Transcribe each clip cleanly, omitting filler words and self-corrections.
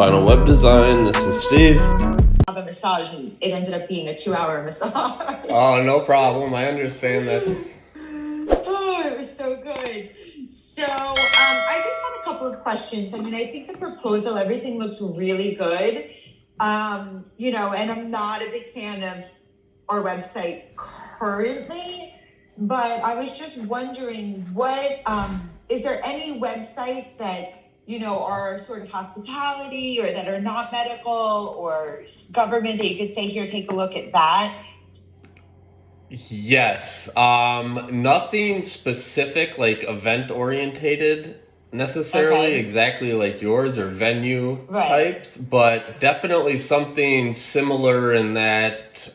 Final Web Design. This is Steve. Have a massage, and it ended up being a 2-hour massage. Oh, no problem. I understand that. Oh, it was so good. So I just had a couple of questions. I mean, I think the proposal, everything looks really good. And I'm not a big fan of our website currently, but I was just wondering what, is there any websites that are sort of hospitality or that are not medical or government that you could say, here, take a look at that? Yes. Nothing specific, like event orientated necessarily, exactly like yours or venue types, but definitely something similar in that,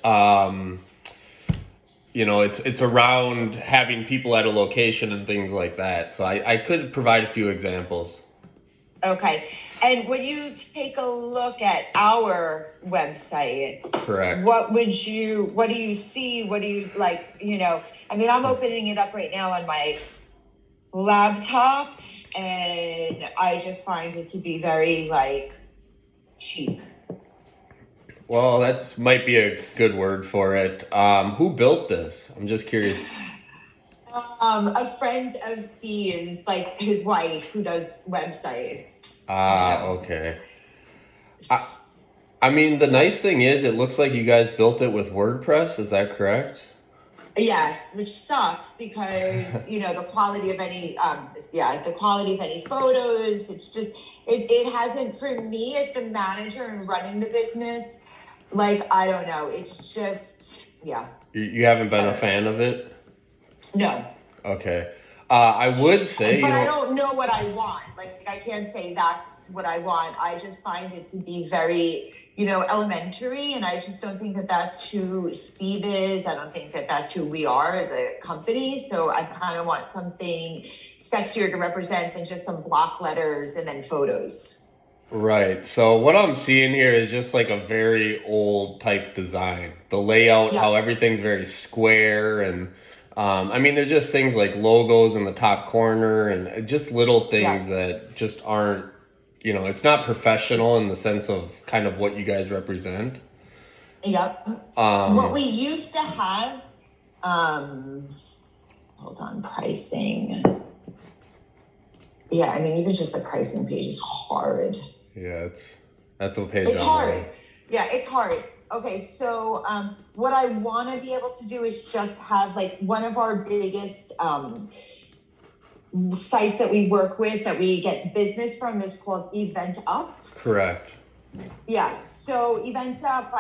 it's around having people at a location and things like that. So I could provide a few examples. Okay. And when you take a look at our website, correct, what do you see? What do you like, I'm opening it up right now on my laptop and I just find it to be very cheap. Well, that might be a good word for it. Who built this? I'm just curious. A friend of Steve's, like his wife, who does websites. Okay. I mean, the nice thing is, it looks like you guys built it with WordPress. Is that correct? Yes, which sucks because the quality of any photos. It's just it hasn't, for me as the manager and running the business. I don't know. It's just You haven't been a fan of it? No. Okay. I would say, but I don't know what I want. I can't say that's what I want. I just find it to be very, elementary, and I just don't think that that's who Steve is. I don't think that that's who we are as a company. So I kind of want something sexier to represent than just some block letters and then photos. Right. So what I'm seeing here is just like a very old type design. The layout, how everything's very square, and there's just things like logos in the top corner and just little things that just aren't, it's not professional in the sense of kind of what you guys represent. Yep. What we used to have, hold on, pricing. Yeah, even just the pricing page is horrid. Yeah, that's what page. It's hard. Yeah, it's hard. Okay, so what I want to be able to do is just have one of our biggest sites that we work with, that we get business from, is called Event Up. Correct. Yeah, so Event Up,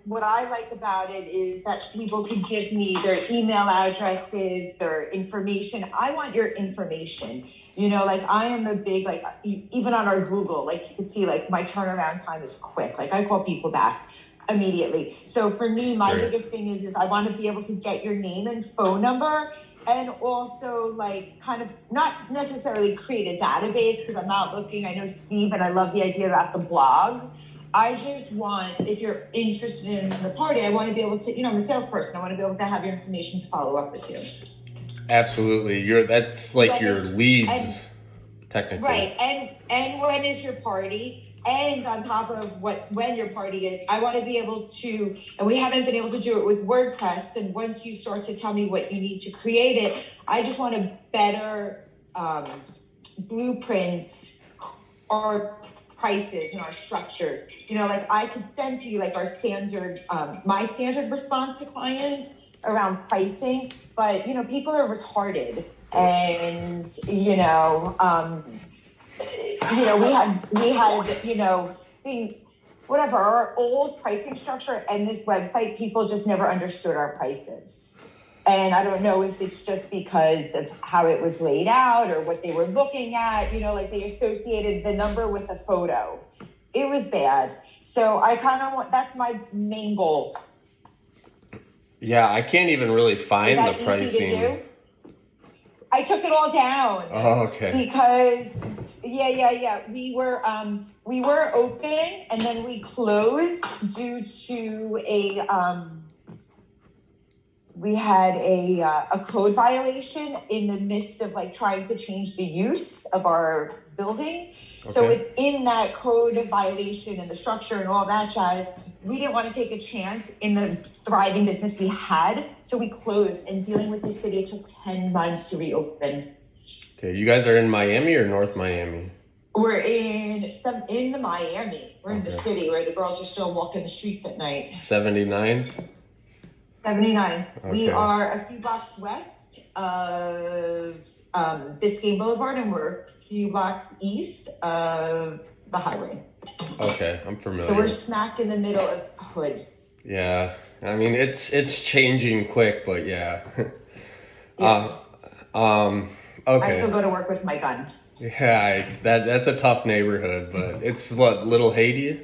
what I like about it is that people can give me their email addresses, their information. I want your information. I am a big, even on our Google, you can see, my turnaround time is quick. I call people back immediately. So for me, my biggest thing is I want to be able to get your name and phone number, and also kind of not necessarily create a database, because I'm not looking. I know Steve, and I love the idea about the blog. I just want, if you're interested in the party, I want to be able to, I'm a salesperson. I want to be able to have your information to follow up with you. Absolutely. That's your leads, technically. Right. And when is your party? And on top of when your party is, I want to be able to, and we haven't been able to do it with WordPress, then once you start to tell me what you need to create it, I just want a better blueprints or prices and our structures. I could send to you our standard, my standard response to clients around pricing, but people are retarded, and we had whatever, our old pricing structure and this website, people just never understood our prices. And I don't know if it's just because of how it was laid out or what they were looking at, they associated the number with a photo. It was bad. So I kind of want, that's my main goal. Yeah, I can't even really find the pricing. Easy to do? I took it all down. Oh, okay. Because we were open, and then we closed due to a we had a code violation in the midst of like trying to change the use of our building. So Okay. within that code violation and the structure and all that jazz, we didn't want to take a chance in the thriving business we had. So we closed, and dealing with the city, it took 10 months to reopen. Okay. You guys are in Miami or North Miami? We're in the Miami. We're in the Okay. city where the girls are still walking the streets at night. 79? 79. We Okay. are a few blocks west of Biscayne Boulevard, and we're a few blocks east of the highway. Okay, I'm So familiar. we're smack in the middle of Hood. Yeah. I mean, it's changing quick, but yeah. Yeah. Uh, I okay. still go to work with my gun. Yeah, that's a tough neighborhood, but it's what, Little Haiti?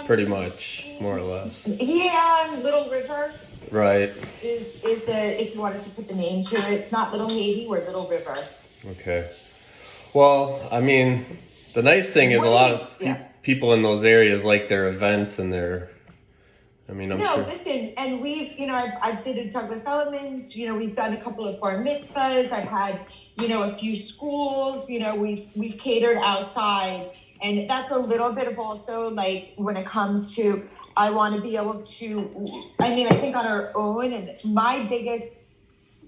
Pretty much, more or less. Yeah, Little River Right. is the, if you wanted to put the name to it, it's not Little Haiti, we're Little River. Okay. Well, I mean, the nice thing is a lot of Yeah. people in those areas like their events and their. I mean, I'm No, sure. listen, and we've, I've did Douglas Elements, we've done a couple of bar mitzvahs, I've had, a few schools, we've catered outside, and that's a little bit of also like when it comes to, I want to be able to, I think on our own, and my biggest,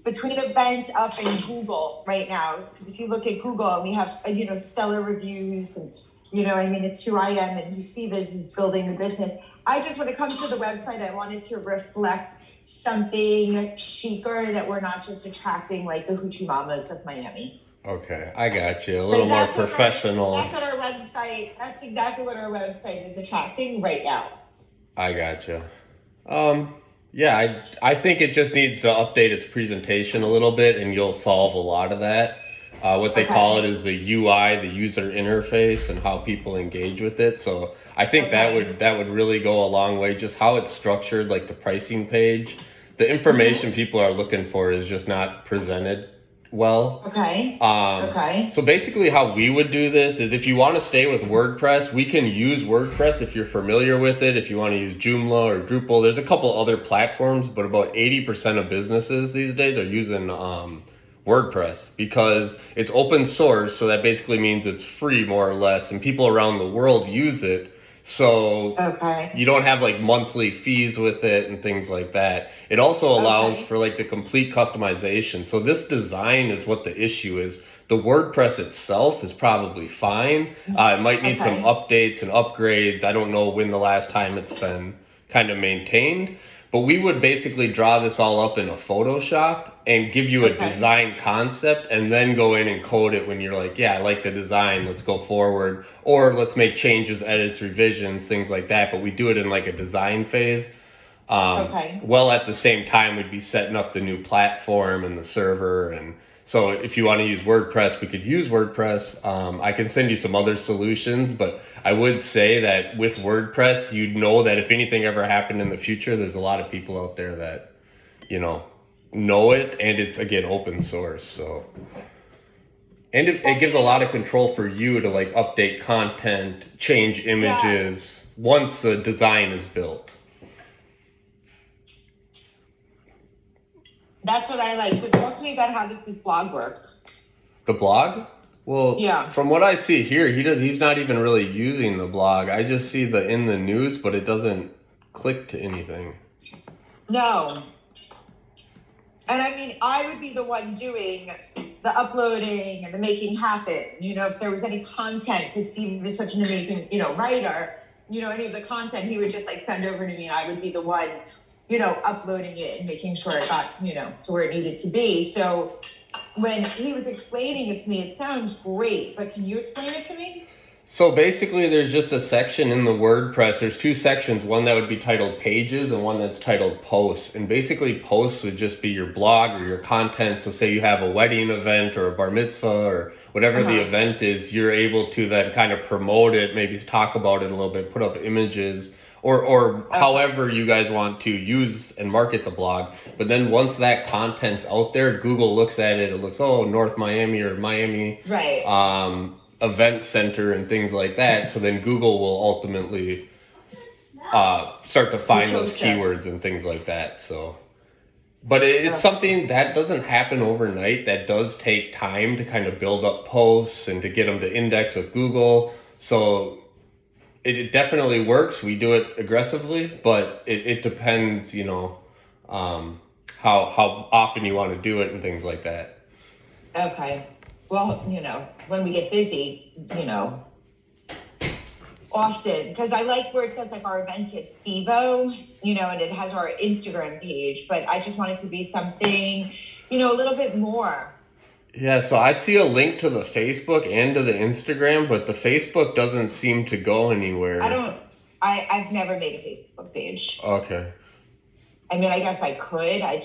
between event up in Google right now, because if you look at Google, and we have, stellar reviews, and, it's who I am, and Steve is building the business. I just, when it comes to the website, I wanted to reflect something chicer, that we're not just attracting like the hoochie mamas of Miami. Okay, I got you. A little more That's what professional. that's exactly what our website is attracting right now. I got you. Yeah, I think it just needs to update its presentation a little bit, and you'll solve a lot of that. What they Okay. call it is the UI, the user interface, and how people engage with it. So I think Okay. that would really go a long way. Just how it's structured, like the pricing page, the information people are looking for is just not presented well. Okay. Um, Okay. so basically how we would do this is if you want to stay with WordPress, we can use WordPress if you're familiar with it. If you want to use Joomla or Drupal, there's a couple other platforms, but about 80% of businesses these days are using WordPress because it's open source. So that basically means it's free more or less, and people around the world use it. So Okay. you don't have like monthly fees with it and things like that. It also allows Okay. for like the complete customization. So this design is what the issue is. The WordPress itself is probably fine. It might need some Okay. updates and upgrades. I don't know when the last time it's been kind of maintained, but we would basically draw this all up in a Photoshop and give you a Okay. design concept and then go in and code it when you're like, yeah, I like the design, let's go forward. Or let's make changes, edits, revisions, things like that. But we do it in like a design phase. Okay. Well, at the same time, we'd be setting up the new platform and the server. And so if you want to use WordPress, we could use WordPress. I can send you some other solutions, but I would say that with WordPress, you'd know that if anything ever happened in the future, there's a lot of people out there that, know it, and it's again open source. So, and it gives a lot of control for you to like update content, change images once the design is built. That's what I like. So talk to me about how does this blog work? The blog? Well, Yeah. from what I see here, he's not even really using the blog. I just see the in the news, but it doesn't click to anything. No. And I would be the one doing the uploading and the making happen. If there was any content, because Steve is such an amazing, writer, any of the content he would just like send over to me, and I would be the one, uploading it and making sure it got, to where it needed to be. So when he was explaining it to me, it sounds great, but can you explain it to me? So basically, there's just a section in the WordPress. There's two sections, one that would be titled Pages and one that's titled Posts. And basically, Posts would just be your blog or your content. So say you have a wedding event or a bar mitzvah or whatever the event is, you're able to then kind of promote it, maybe talk about it a little bit, put up images, or however you guys want to use and market the blog. But then once that content's out there, Google looks at it, it looks, North Miami or Miami. Right. Event center and things like that. So then Google will ultimately start to find those keywords and things like that. So But it's Okay. something that doesn't happen overnight. That does take time to kind of build up posts and to get them to index with Google. So it definitely works. We do it aggressively, but it depends, um, how often you want to do it and things like that. Okay. Well, when we get busy, often, because I like where it says like our event at Stevo, and it has our Instagram page, but I just want it to be something, a little bit more. Yeah, so I see a link to the Facebook and to the Instagram, but the Facebook doesn't seem to go I anywhere. don't, I've never made a Facebook page. Okay. I mean, I guess I could. I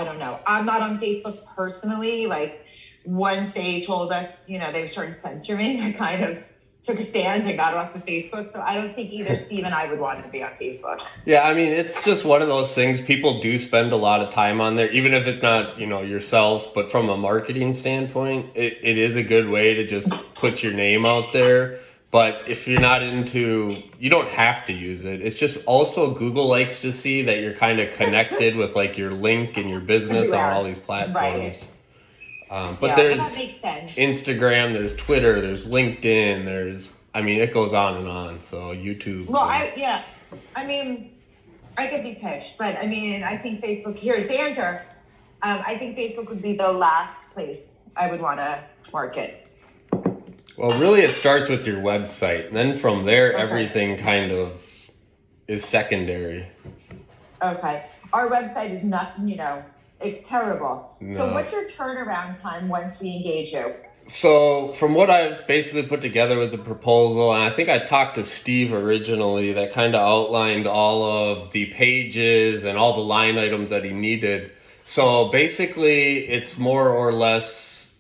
don't know. I'm not on Facebook personally. Like, once they told us, they started censoring, I kind of took a stand and got off of Facebook. So I don't think either Steve and I would want to be on Facebook. Yeah, I mean, it's just one of those things. People do spend a lot of time on there, even if it's not, yourselves, but from a marketing standpoint, it is a good way to just put your name out there. But if you're not into, you don't have to use it. It's just also Google likes to see that you're kind of connected with like your link and your business on all Everywhere. these Right. platforms. But Yeah. Well, there's that makes sense. Instagram, there's Twitter, there's LinkedIn, I mean, it goes on and on. So YouTube. Well, I mean, I could be pitched, but I mean, I think Facebook, here's the answer. I think Facebook would be the last place I would want to market. Well, really, it starts with your website. And then from there, Okay. everything kind of is secondary. Okay. Our website is not, it's terrible. So No. what's your turnaround time once we engage you? So, from what I've basically put together was a proposal, and I think I talked to Steve originally that kind of outlined all of the pages and all the line items that he needed. So, basically, it's more or less,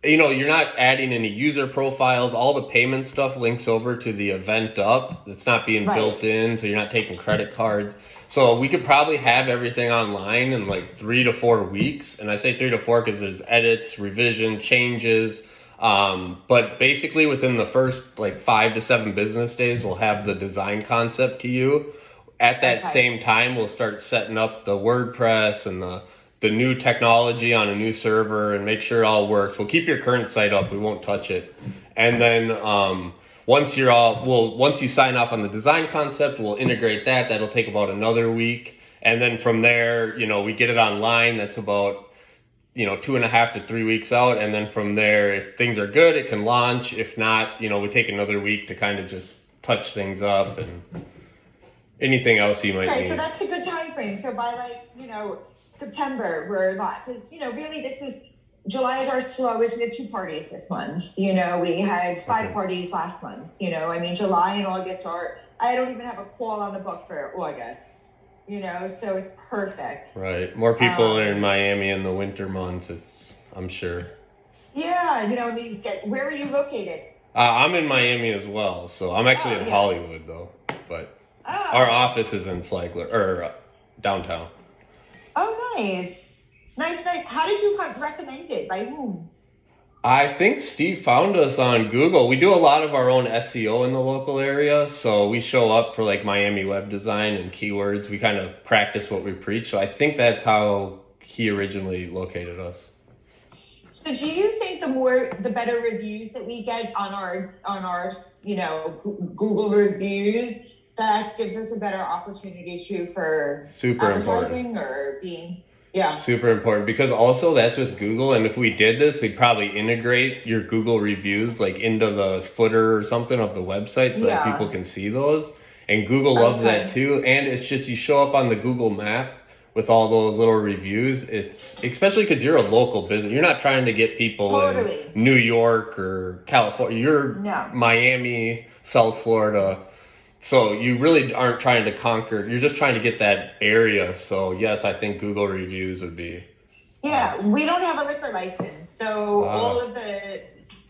you're not adding any user profiles. All the payment stuff links over to the event up. It's not being Right. built in, so you're not taking credit cards. So we could probably have everything online in like 3 to 4 weeks. And I say 3 to 4 because there's edits, revision, changes. But basically within the first like 5 to 7 business days, we'll have the design concept to you. At that Okay. same time, we'll start setting up the WordPress and the new technology on a new server and make sure it all works. We'll keep your current site up. We won't touch it. And then once you sign off on the design concept, we'll integrate that. That'll take about another week. And then from there, we get it online. That's about, 2.5 to 3 weeks out. And then from there, if things are good, it can launch. If not, we take another week to kind of just touch things up and anything else you might Okay, need. so that's a good time frame. So by September, we're live. Because, really July is our slowest. We had 2 parties this month. We had 5 Okay. parties last month. I mean, July and August I don't even have a call on the book for August, so it's perfect. Right. More people Um, are in Miami in the winter months, I'm sure. Yeah, I mean, where are you located? I'm in Miami as well, so I'm actually Oh, in yeah. Hollywood though. But Oh, our office is in Flagler or downtown. oh, nice. Nice. How did you recommend it? By whom? I think Steve found us on Google. We do a lot of our own SEO in the local area, so we show up for like Miami web design and keywords. We kind of practice what we preach. So I think that's how he originally located us. So do you think the better reviews that we get on our Google reviews, that gives us a better opportunity for Super important. advertising or being, yeah. Super important because also that's with Google, and if we did this, we'd probably integrate your Google reviews like into the footer or something of the website so that Yeah. people can see those. And Google loves that Okay. too. And it's just you show up on the Google map with all those little reviews. It's especially because you're a local business. You're not trying to get people Totally. in New York or California. You're No. Miami, South Florida. So you really aren't trying to conquer. You're just trying to get that area. So yes, I think Google reviews would be. Yeah, we don't have a liquor license, so all of the,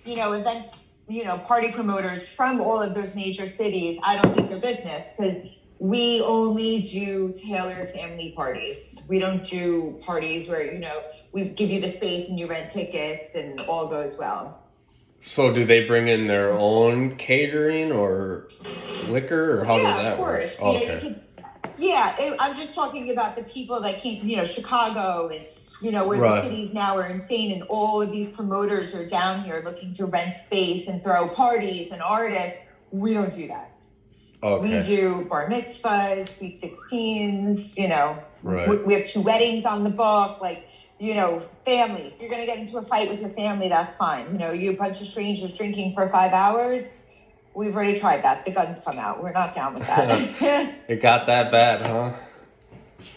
event, party promoters from all of those major cities, I don't take their business because we only do tailored family parties. We don't do parties where, we give you the space and you rent tickets and all goes well. So do they bring in their own catering or liquor, or how does Yeah, that of course. work? You Okay. could, Yeah, I'm just talking about the people that came, Chicago and, where the Right. cities now are insane and all of these promoters are down here looking to rent space and throw parties and artists. We don't do that. We Okay. do bar mitzvahs, sweet 16s, Right. we have 2 weddings on the book, like, family. If you're going to get into a fight with your family, that's fine. You a bunch of strangers drinking for 5 hours, we've already tried that. The guns come out. We're not down with that. It got that bad, huh?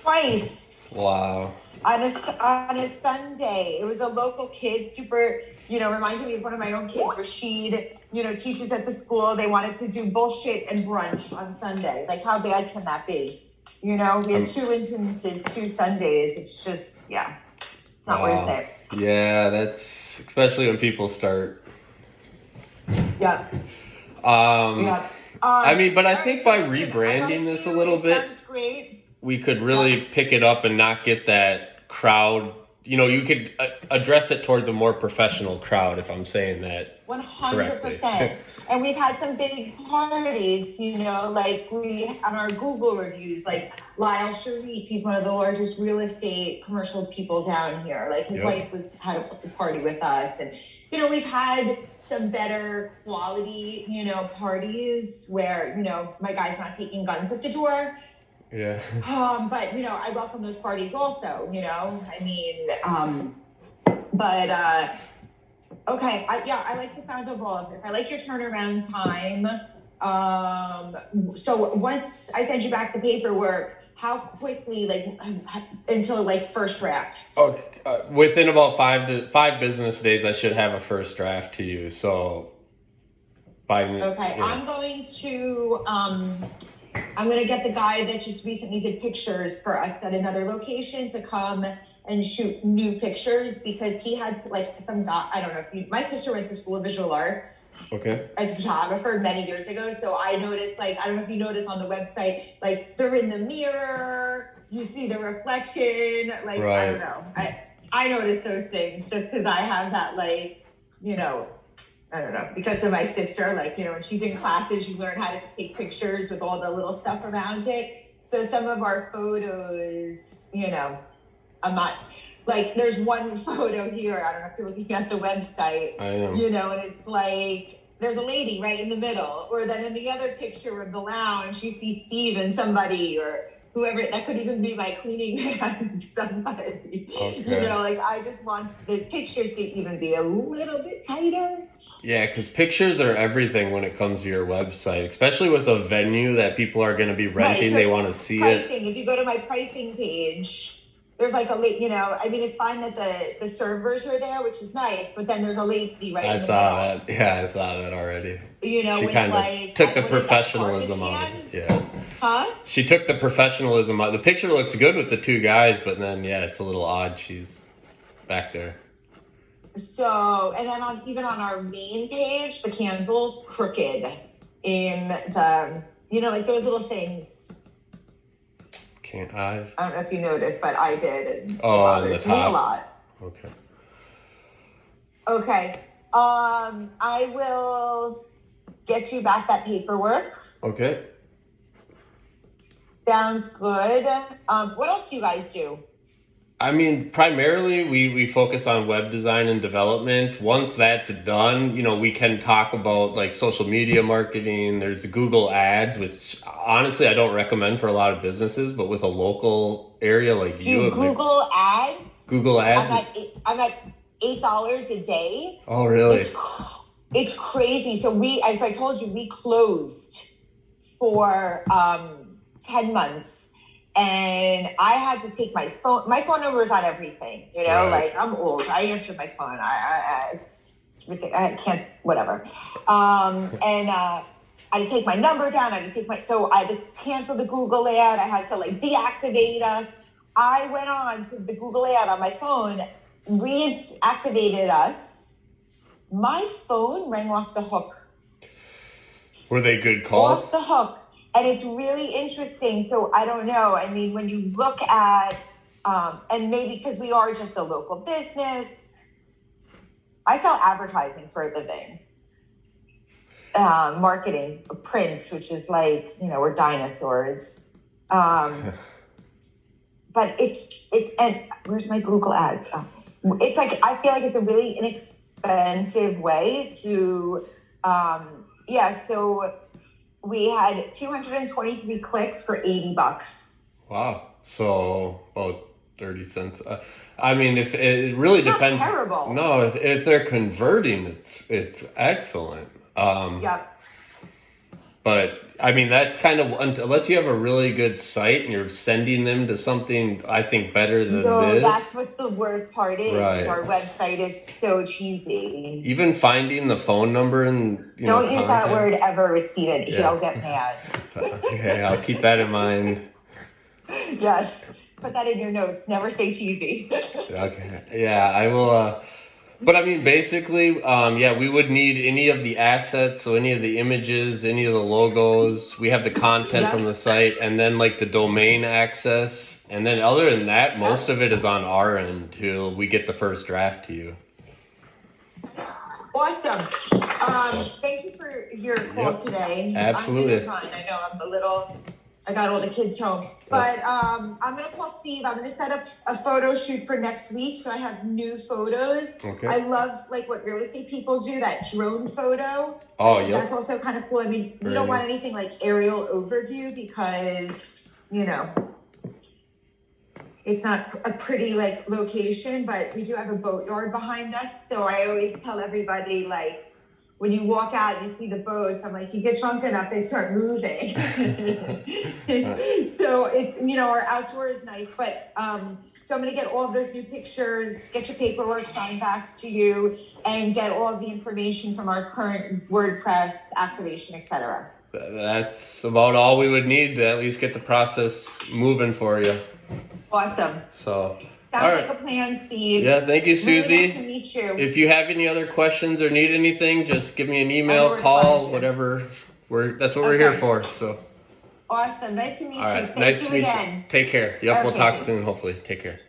Twice. Wow. On a Sunday. It was a local kid, super, reminded me of one of my own kids, Rashid, teaches at the school. They wanted to do bullshit and brunch on Sunday. Like, how bad can that be? We had 2 instances, 2 Sundays. It's just, not worth it. Yeah, that's especially when people start. Yep. Yep. I mean, but I think by listen, rebranding this a little bit, sounds great. we could really pick it up and not get that crowd. You could address it towards a more professional crowd, if I'm saying that 100%. And we've had some big parties, like on our Google reviews, like Lyle Sharif, he's one of the largest real estate commercial people down here. Like his wife had a party with us. And, we've had some better quality, parties where, my guy's not taking guns at the door. Yeah. But I welcome those parties also, okay. I like the sound of all of this. I like your turnaround time. So once I send you back the paperwork, how quickly, until first draft? Oh, within about 5 business days, I should have a first draft to you. So okay, I'm going to get the guy that just recently did pictures for us at another location to come and shoot new pictures, because he had some guy, I don't know my sister went to school of visual arts. Okay. As a photographer many years ago. So I noticed, I don't know if you noticed on the website, they're in the mirror, you see the reflection, right. I don't know. I noticed those things just because I have that, I don't know, because of my sister, when she's in classes, you learn how to take pictures with all the little stuff around it. So some of our photos, I'm not, there's one photo here, I don't know if you're looking at the website, I am. And it's there's a lady right in the middle, or then in the other picture of the lounge, you see Steve and somebody, or whoever, that could even be my cleaning man, somebody. Okay. I just want the pictures to even be a little bit tighter. Yeah, because pictures are everything when it comes to your website, especially with a venue that people are going to be renting. Right, so they want to see pricing. If you go to my pricing page, there's it's fine that the servers are there, which is nice, but then there's a late fee right in the middle. That. Yeah, I saw that already. She kind of took the professionalism out of it. Yeah. Huh? She took the professionalism out. The picture looks good with the 2 guys, but then, it's a little odd. She's back there. So, and then even on our main page, the cancel's crooked in the, those little things. I don't know if you noticed, but I did. It bothers me a lot. Okay. Okay. I will get you back that paperwork. Okay. Sounds good. What else do you guys do? I mean, primarily we focus on web design and development. Once that's done, we can talk about social media marketing. There's Google Ads, which honestly I don't recommend for a lot of businesses, but with a local area like you. Google Ads? Google Ads. I'm at $8 a day. Oh, really? It's crazy. So as I told you, we closed for 10 months. And I had to take my phone. My phone number is on everything, Right. I'm old. I answer my phone. I can't, whatever. And I had to take my number down. So I had to cancel the Google ad. I had to deactivate us. I went on to the Google ad on my phone, reactivated us. My phone rang off the hook. Were they good calls? Off the hook. And it's really interesting. So I don't know. I mean, when you look at, and maybe because we are just a local business, I sell advertising for a living. Marketing, prints, which is we're dinosaurs. But and where's my Google Ads? It's like, I feel like it's a really inexpensive way to, so we had 223 clicks for $80. Wow. So about 30 cents. I mean, if it really Not depends. terrible. No, if they're converting, it's excellent. Yep. But I mean, that's kind of, unless you have a really good site and you're sending them to something, I think, better than No, this. that's what the worst part is. Right. Our website is so cheesy. Even finding the phone number and Don't use that contact. word ever with Steven. Yeah. He'll get mad. Okay, I'll keep that in mind. Yes. Put that in your notes. Never say cheesy. Okay. Yeah, I will. But I mean, basically, we would need any of the assets, so any of the images, any of the logos. We have the content Yeah. from the site, and then like the domain access. And then other than that, most of it is on our end till we get the first draft to you. Awesome. Thank you for your call Yep. today. Absolutely. I'm doing fine. I know I got all the kids home. But I'm gonna call Steve. I'm gonna set up a photo shoot for next week, so I have new photos. Okay. I love like what real estate people do, that drone photo. Oh, yep. That's also kind of cool. I mean, we Very don't want neat. anything like aerial overview because, it's not a pretty like location, but we do have a boatyard behind us. So I always tell everybody, like, when you walk out and you see the boats, I'm like, you get drunk enough, they start moving. So it's, our outdoor is nice, but, so I'm gonna get all of those new pictures, get your paperwork signed back to you, and get all of the information from our current WordPress activation, etc. That's about all we would need to at least get the process moving for you. Awesome. So, Sounds all like right. a plan, Steve. Yeah, thank you, Really Susie. nice to meet you. If you have any other questions or need anything, just give me an I know email, where to call, find you. whatever. That's what we're here Okay. for. So, Awesome. Nice to meet all you. right, Thank nice you to meet again. you. Take care. Yep, we'll Okay, talk thanks. soon. Hopefully, take care.